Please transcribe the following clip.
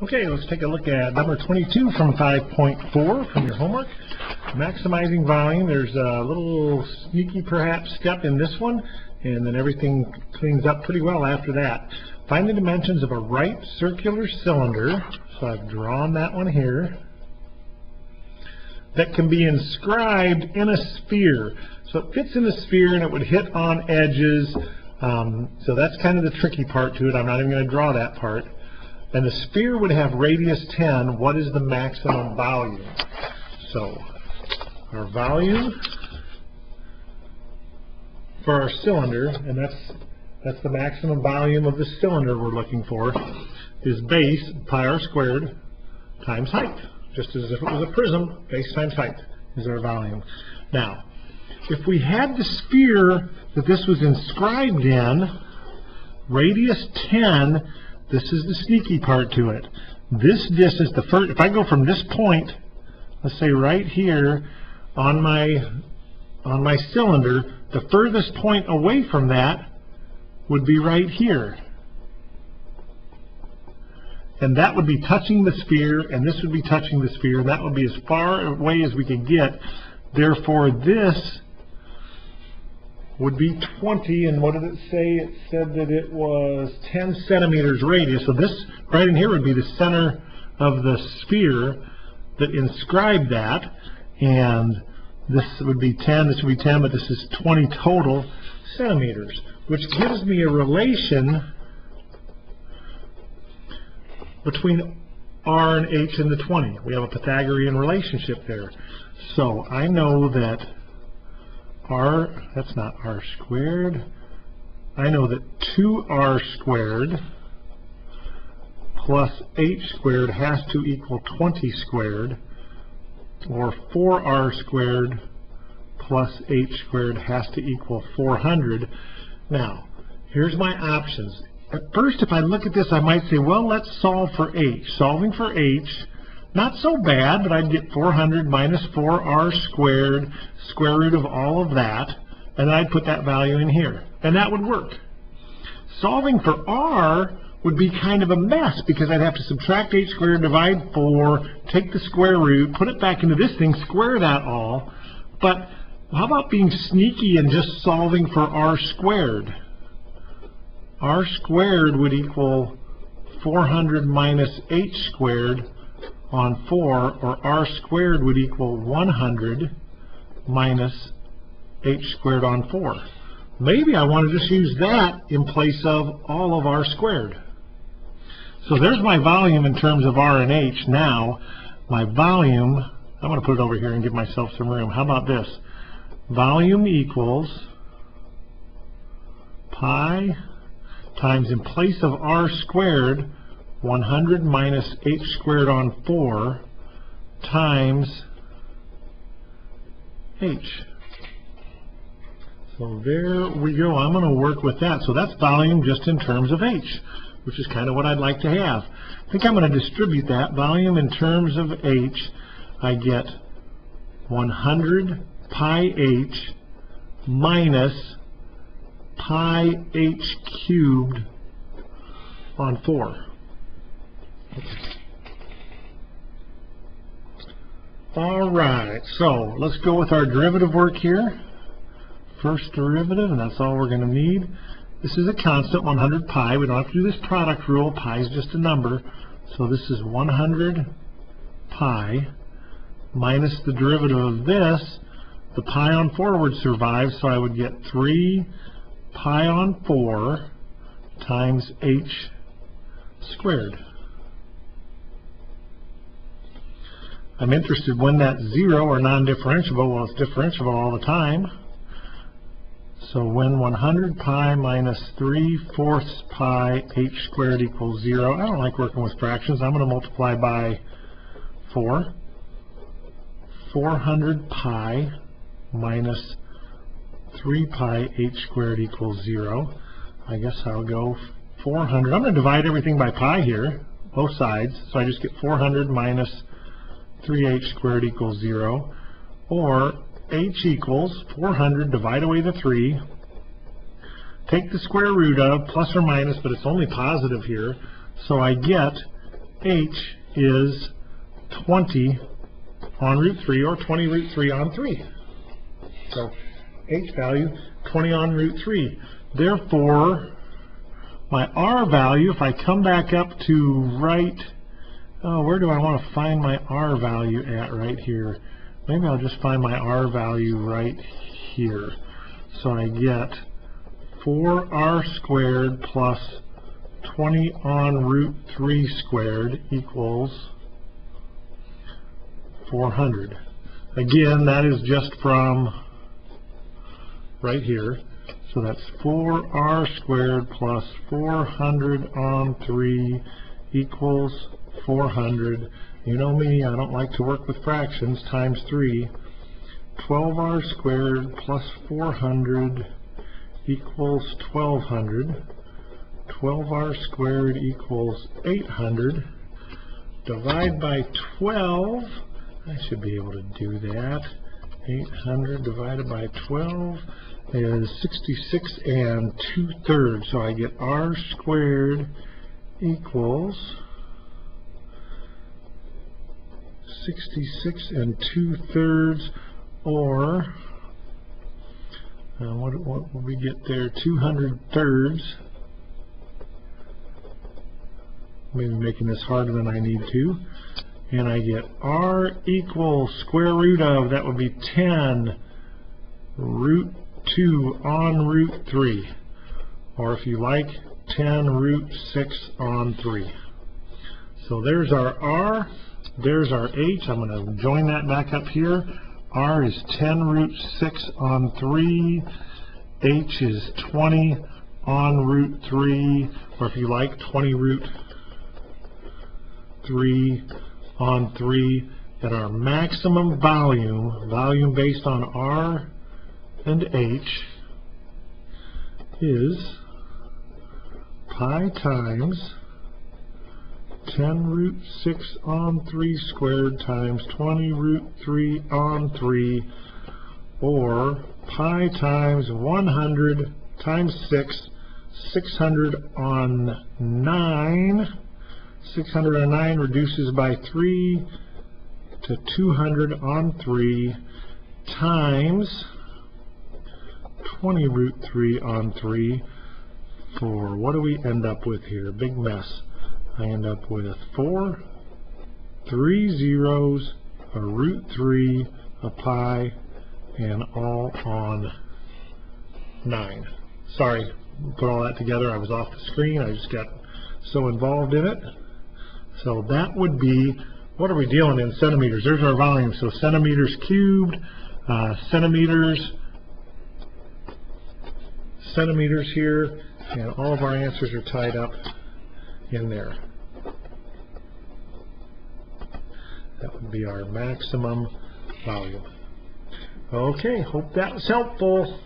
Okay, let's take a look at number 22 from 5.4 from your homework. Maximizing volume. There's a little sneaky perhaps step in this one, and then everything cleans up pretty well after that. Find the dimensions of a right circular cylinder, so I've drawn that one here, that can be inscribed in a sphere. So it fits in a sphere and it would hit on edges. So that's kind of the tricky part to it. I'm not even going to draw that part. And the sphere would have radius 10. What is the maximum volume? So our volume for our cylinder, and that's the maximum volume of the cylinder we're looking for, is base pi r squared times height. Just as if it was a prism, base times height is our volume. Now, if we had the sphere that this was inscribed in, radius 10, this is the sneaky part to it. This distance, if I go from this point, let's say right here on my cylinder, the furthest point away from that would be right here. And that would be touching the sphere, and this would be touching the sphere, and that would be as far away as we could get. Therefore, this would be 20, and what did it say? It said that it was 10 centimeters radius. So this right in here would be the center of the sphere that inscribed that, and this would be 10, this would be 10, but this is 20 total centimeters, which gives me a relation between r and h and the 20. We have a Pythagorean relationship there. So I know that that's not r squared. I know that 2r squared plus h squared has to equal 20 squared, or 4r squared plus h squared has to equal 400. Now, here's my options. At first, if I look at this, I might say, well, let's solve for h. Solving for h, not so bad, but I'd get 400 minus 4r squared, square root of all of that, and I'd put that value in here, and that would work. Solving for r would be kind of a mess, because I'd have to subtract h squared, divide 4, take the square root, put it back into this thing, square that all. But how about being sneaky and just solving for r squared? R squared would equal 400 minus h squared on 4, or r squared would equal 100 minus h squared on 4. Maybe I want to just use that in place of all of r squared. So there's my volume in terms of r and h. Now, my volume, I'm going to put it over here and give myself some room. How about this? Volume equals pi times, in place of r squared, 100 minus h squared on 4 times h. So there we go. I'm going to work with that. So that's volume just in terms of h, which is kind of what I'd like to have. I think I'm going to distribute that. Volume in terms of h, I get 100 pi h minus pi h cubed on 4. Alright, so let's go with our derivative work here. First derivative, and that's all we're going to need. This is a constant, 100 pi. We don't have to do this product rule. Pi is just a number. So this is 100 pi minus the derivative of this. The pi on 4 would survive, so I would get 3 pi on 4 times h squared. I'm interested when that's 0 or non-differentiable. Well, it's differentiable all the time. So when 100 pi minus 3/4 pi h squared equals 0, I don't like working with fractions. I'm going to multiply by 4. 400 pi minus 3 pi h squared equals 0. I guess I'll go 400. I'm going to divide everything by pi here, both sides. So I just get 400 minus 3h squared equals 0. Or h equals 400, divide away the 3. Take the square root of, plus or minus, but it's only positive here. So I get h is 20 on root 3, or 20 root 3 on 3. So h value, 20 on root 3. Therefore, my r value, if I come back up to right, where do I want to find my r value at right here? Maybe I'll just find my r value right here. So I get 4r squared plus 20 on root 3 squared equals 400. Again, that is just from right here. So that's 4r squared plus 400 on 3 equals 400. You know me, I don't like to work with fractions, times 3. 12r squared plus 400 equals 1200. 12r squared equals 800. Divide by 12. I should be able to do that. 800 divided by 12 is 66 2/3. So I get r squared equals 66 2/3, or what will we get there? 200 thirds. Maybe making this harder than I need to. And I get r equals square root of, that would be 10 root 2 on root 3. Or if you like, 10 root 6 on 3. So there's our r, there's our h. I'm going to join that back up here. R is 10 root 6 on 3. H is 20 on root 3. Or if you like, 20 root 3 on 3, that our maximum volume based on r and h, is pi times 10 root 6 on 3 squared times 20 root 3 on 3, or pi times 100 times 6, 600 on 9. 609 reduces by 3 to 200 on 3 times 20 root 3 on 3 for, what do we end up with here? Big mess. I end up with 4, 3 zeros, a root 3, a pi, and all on 9. Sorry, put all that together. I was off the screen. I just got so involved in it. So that would be, what are we dealing in centimeters? There's our volume. So centimeters cubed, centimeters here, and all of our answers are tied up in there. That would be our maximum volume. Okay, hope that was helpful.